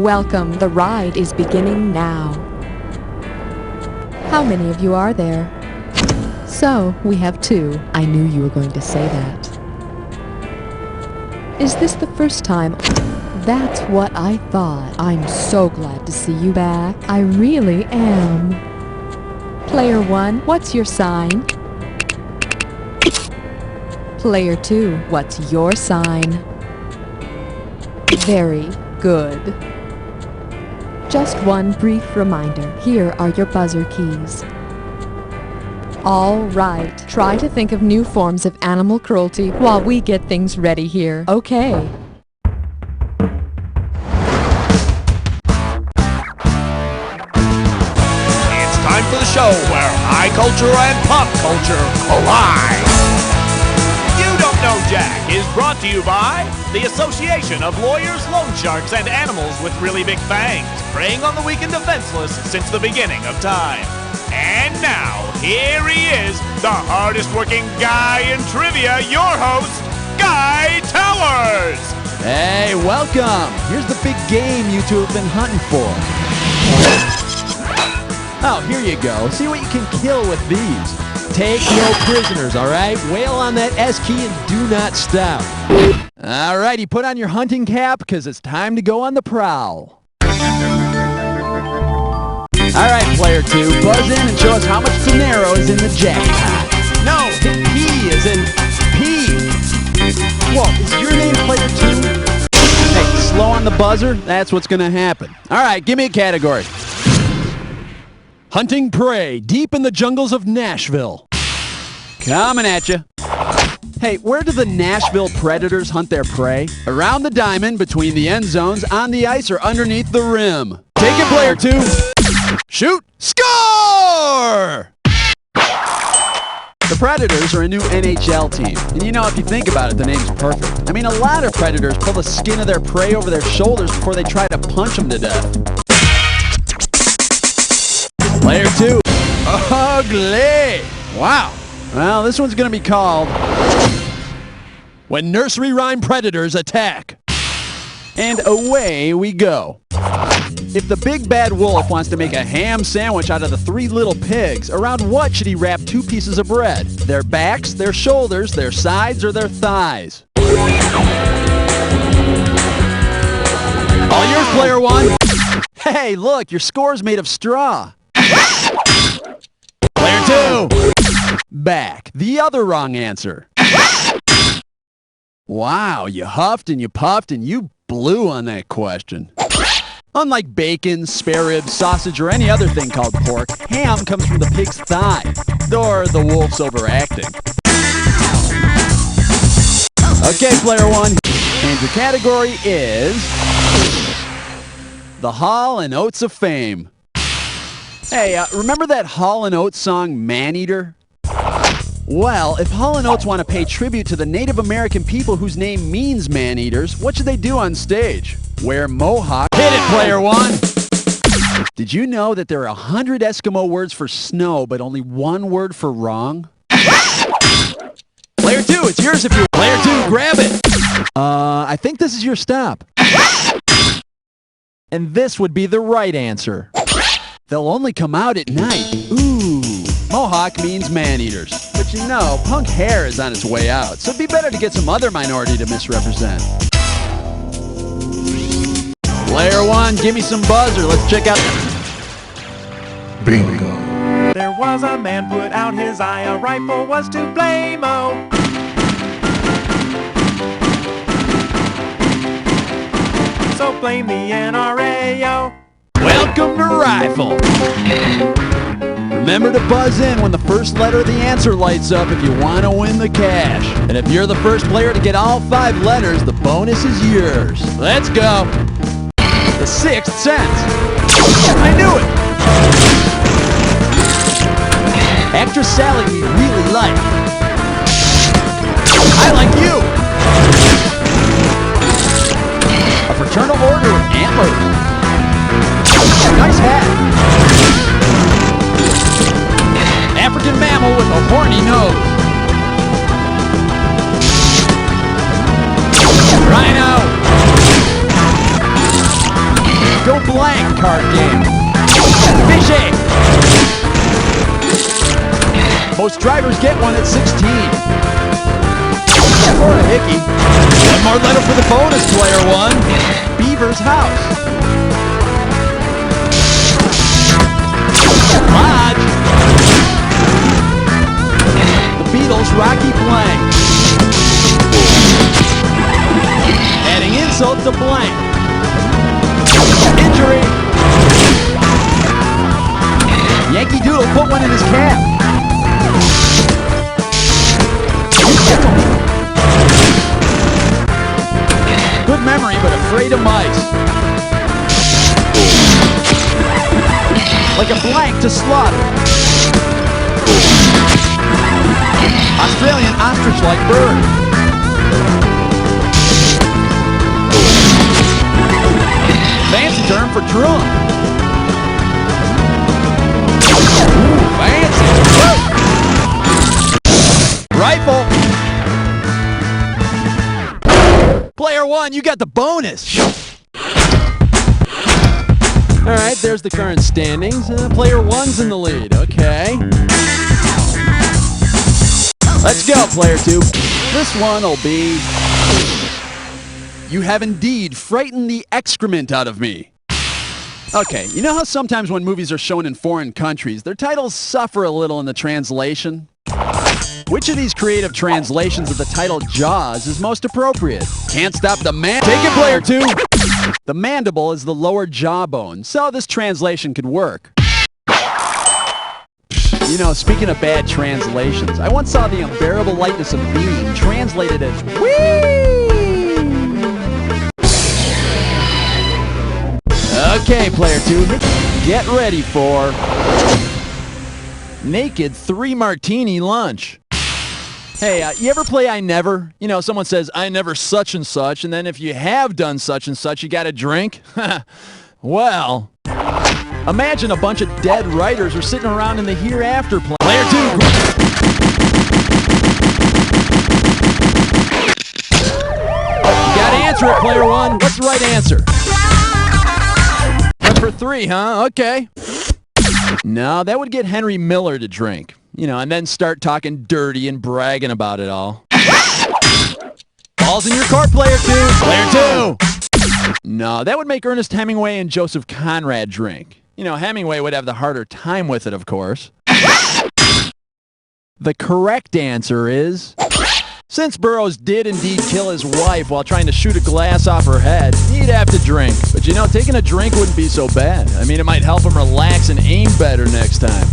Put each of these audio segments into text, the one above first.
Welcome, the ride is beginning now. How many of you are there? So, we have 2. I knew you were going to say that. Is this the first time? That's what I thought. I'm so glad to see you back. I really am. Player 1, what's your sign? Player 2, what's your sign? Very good. Just one brief reminder. Here are your buzzer keys. All right, try to think of new forms of animal cruelty while we get things ready here. Okay. It's time for the show where high culture and pop culture collide. You Don't Know Jack is brought to you by the Association of Lawyers, Loan Sharks, and Animals with Really Big Fangs, preying on the weak and defenseless since the beginning of time. And now, here he is, the hardest working guy in trivia, your host, Guy Towers! Hey, welcome! Here's the big game you two have been hunting for. Oh, here you go. See what you can kill with these. Take no prisoners, all right? Wail on that S key and do not stop. All righty, put on your hunting cap because it's time to go on the prowl. All right, player 2, buzz in and show us how much dinero is in the jackpot. No, hit P as in P. Whoa, is your name player 2? Hey, slow on the buzzer? That's what's going to happen. All right, give me a category. Hunting prey deep in the jungles of Nashville. Coming at you. Hey, where do the Nashville Predators hunt their prey? Around the diamond, between the end zones, on the ice, or underneath the rim. Take it, player 2. Shoot! Score! The Predators are a new NHL team. And you know, if you think about it, the name's perfect. I mean, a lot of predators pull the skin of their prey over their shoulders before they try to punch them to death. Player 2. Ugly! Wow. Well, this one's going to be called When Nursery Rhyme Predators Attack. And away we go. If the big bad wolf wants to make a ham sandwich out of the 3 little pigs, around what should he wrap 2 pieces of bread? Their backs, their shoulders, their sides, or their thighs? All yours, player 1. Hey, look, your score's made of straw. Player 2. Back. The other wrong answer. Wow, you huffed and you puffed and you blew on that question. Unlike bacon, spare ribs, sausage, or any other thing called pork, ham comes from the pig's thigh, or the wolf's overacting. Okay, player 1, and your category is the Hall and Oates of Fame. Hey, remember that Hall and Oates song, Man-Eater? Well, if Hall & Oates want to pay tribute to the Native American people whose name means man-eaters, what should they do on stage? Wear mohawk. Hit it, player 1! Did you know that there are 100 Eskimo words for snow, but only 1 word for wrong? Player 2, it's yours if you... Player 2, grab it! I think this is your stop. And this would be the right answer. They'll only come out at night. Ooh. Mohawk means man-eaters. But you know, punk hair is on its way out, so it'd be better to get some other minority to misrepresent. Player 1, give me some buzzer. Let's check out... Bingo. There was a man put out his eye, a rifle was to blame-o. So blame the NRA-o. Welcome to Rifle. Remember to buzz in when the first letter of the answer lights up if you want to win the cash. And if you're the first player to get all 5 letters, the bonus is yours. Let's go. The 6th sense. I knew it. Actress Sally we really like. I like you. A fraternal order of antlers. Nice hat. African mammal with a horny nose. Rhino. Drivers get one at 16. Or a hickey. One more letter for the bonus, player one. Beaver's house. Lodge. The Beatles' Rocky Blank. Adding insult to blank. Injury. Yankee Doodle put one in his cap. Good memory, but afraid of mice. Like a blank to slaughter. Australian ostrich-like bird. Fancy term for drum. Ooh, fancy. Rifle. Player one, you got the bonus. All right, there's the current standings. Player one's in the lead. Okay. Let's go, player two. This one will be... You have indeed frightened the excrement out of me. Okay, you know how sometimes when movies are shown in foreign countries, their titles suffer a little in the translation? Which of these creative translations of the title Jaws is most appropriate? Can't stop the man. Take it, player two. The mandible is the lower jawbone, so this translation could work. You know, speaking of bad translations, I once saw The Unbearable Lightness of Being translated as Whee! Okay, player two, get ready for Naked 3 Martini Lunch. Hey, you ever play I Never? You know, someone says, I never such and such, and then if you have done such and such, you got a drink? Well, imagine a bunch of dead writers are sitting around in the hereafter plane. Player two. You gotta answer it, player one. What's the right answer? One for 3, huh? Okay. No, that would get Henry Miller to drink. You know, and then start talking dirty and bragging about it all. Ball's in your court, player two. Player two. No, that would make Ernest Hemingway and Joseph Conrad drink. You know, Hemingway would have the harder time with it, of course. The correct answer is... Since Burroughs did indeed kill his wife while trying to shoot a glass off her head, he'd have to drink. But you know, taking a drink wouldn't be so bad. I mean, it might help him relax and aim better next time.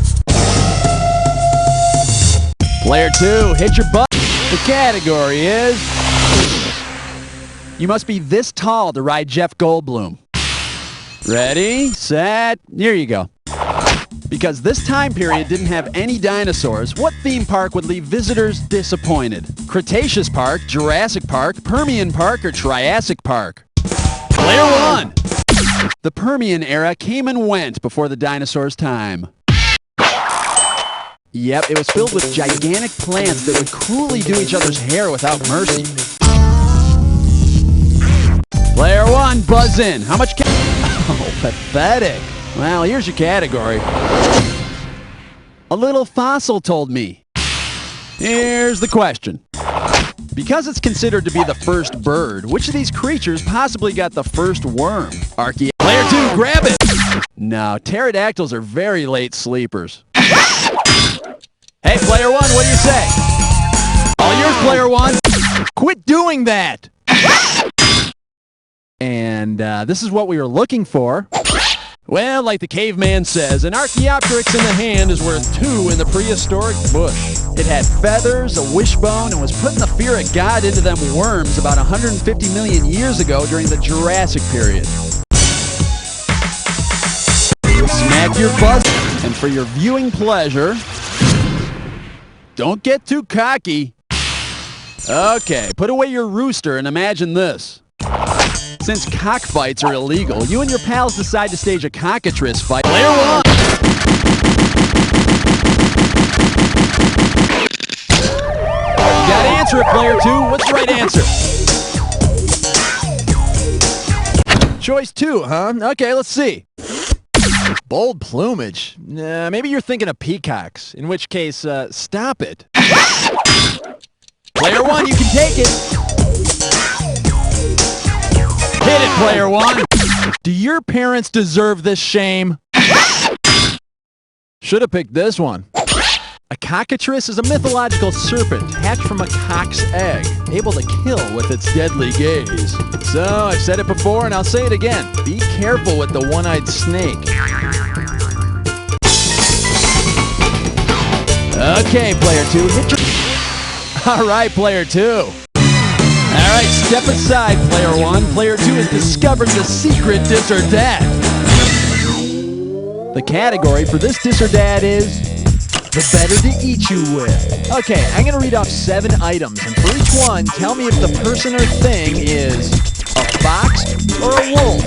Player two, hit your butt. The category is... You must be this tall to ride Jeff Goldblum. Ready, set, here you go. Because this time period didn't have any dinosaurs, what theme park would leave visitors disappointed? Cretaceous Park, Jurassic Park, Permian Park, or Triassic Park? Player one. The Permian era came and went before the dinosaurs' time. Yep, it was filled with gigantic plants that would cruelly do each other's hair without mercy. Player one, buzz in. How much Oh, pathetic. Well, here's your category. A little fossil told me. Here's the question. Because it's considered to be the first bird, which of these creatures possibly got the first worm? Player two, grab it! No, pterodactyls are very late sleepers. Hey, player one, what do you say? All yours, player one. Quit doing that! And this is what we were looking for. Well, like the caveman says, an Archaeopteryx in the hand is worth 2 in the prehistoric bush. It had feathers, a wishbone, and was putting the fear of God into them worms about 150 million years ago during the Jurassic period. Smack your buzz, and for your viewing pleasure, don't get too cocky. Okay, put away your rooster and imagine this. Since cockfights are illegal, you and your pals decide to stage a cockatrice fight. Player one! You gotta answer it, player two. What's the right answer? Choice 2, huh? Okay, let's see. Bold plumage? Maybe you're thinking of peacocks, in which case, stop it. Player one, you can take it. Hit it, player one. Do your parents deserve this shame? Should have picked this one. A cockatrice is a mythological serpent hatched from a cock's egg, able to kill with its deadly gaze. So, I've said it before and I'll say it again. Be careful with the one-eyed snake. Okay, player two, hit your... All right, player two. All right, step aside, player one. Player two has discovered the secret dis or dat. The category for this dis or dat is the better to eat you with. Okay, I'm gonna read off 7 items, and for each one, tell me if the person or thing is a fox or a wolf.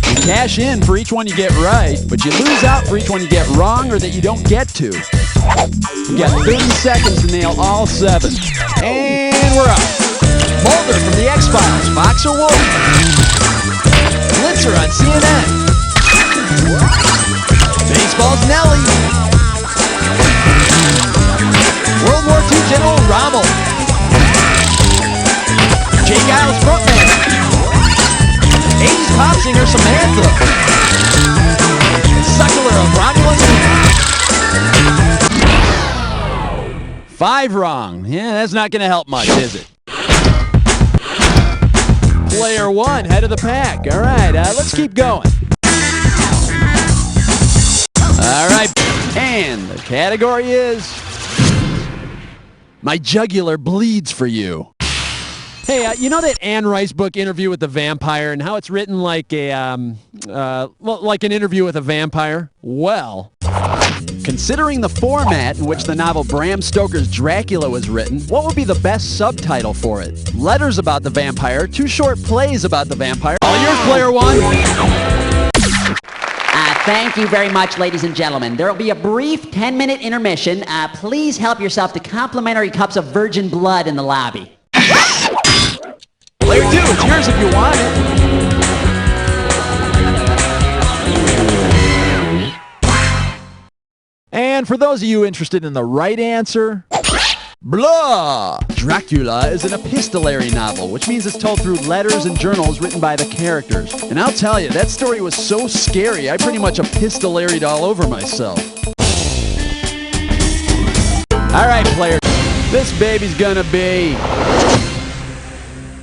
You cash in for each one you get right, but you lose out for each one you get wrong or that you don't get to. You got 30 seconds to nail all 7. And we're up. Mulder from the X-Files, fox or wolf? Blitzer on CNN. Baseball's Nelly. World War II General Rommel. Jay Giles frontman. 80s pop singer Samantha. Suckler of Romulus. 5 wrong. Yeah, that's not going to help much, is it? Player one, head of the pack. All right, let's keep going. All right, and the category is My Jugular Bleeds for You. Hey, you know that Anne Rice book, Interview with the Vampire, and how it's written like like an interview with a vampire? Well, considering the format in which the novel Bram Stoker's Dracula was written, what would be the best subtitle for it? Letters about the vampire, 2 short plays about the vampire. All yours, player one. Thank you very much, ladies and gentlemen. There will be a brief 10-minute intermission. Please help yourself to complimentary cups of virgin blood in the lobby. Player two, it's yours if you want it. And for those of you interested in the right answer, blah! Dracula is an epistolary novel, which means it's told through letters and journals written by the characters. And I'll tell you, that story was so scary, I pretty much epistolaried all over myself. All right, player, this baby's gonna be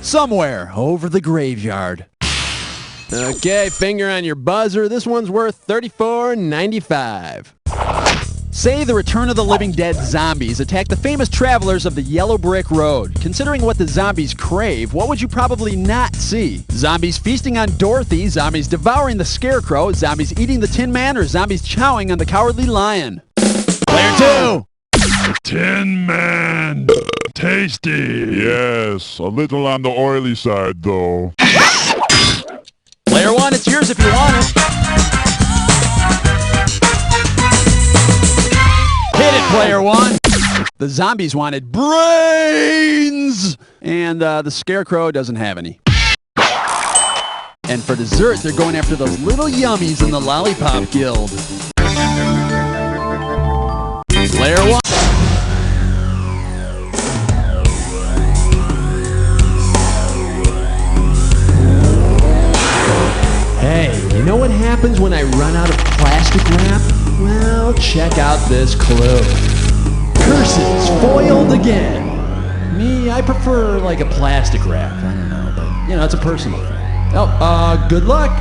somewhere over the graveyard. Okay, finger on your buzzer. This one's worth $34.95. Say the Return of the Living Dead zombies attack the famous travelers of the Yellow Brick Road. Considering what the zombies crave, what would you probably not see? Zombies feasting on Dorothy, zombies devouring the Scarecrow, zombies eating the Tin Man, or zombies chowing on the Cowardly Lion? Player two! Tin Man! Tasty! Yes, a little on the oily side, though. Player one, it's yours if you want it. Hit it, player one. The zombies wanted brains! And the Scarecrow doesn't have any. And for dessert, they're going after those little yummies in the Lollipop Guild. Player one. Hey, you know what happens when I run out of plastic wrap? Well, check out this clue. Curses foiled again. Me, I prefer like a plastic wrap. I don't know, but you know, it's a personal thing. Oh, good luck.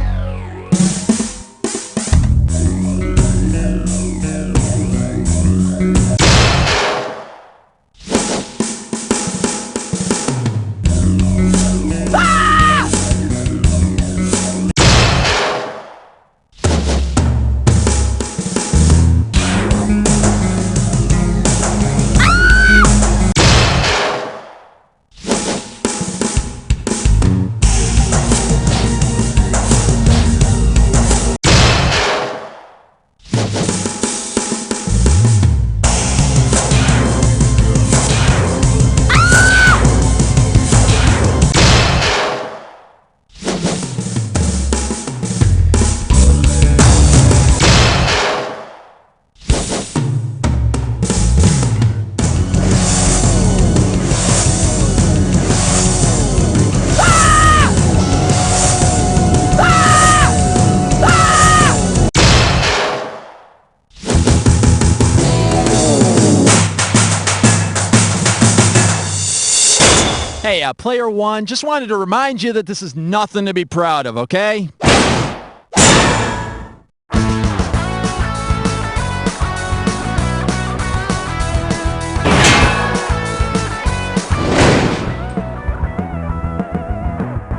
Hey, player one, just wanted to remind you that this is nothing to be proud of, okay?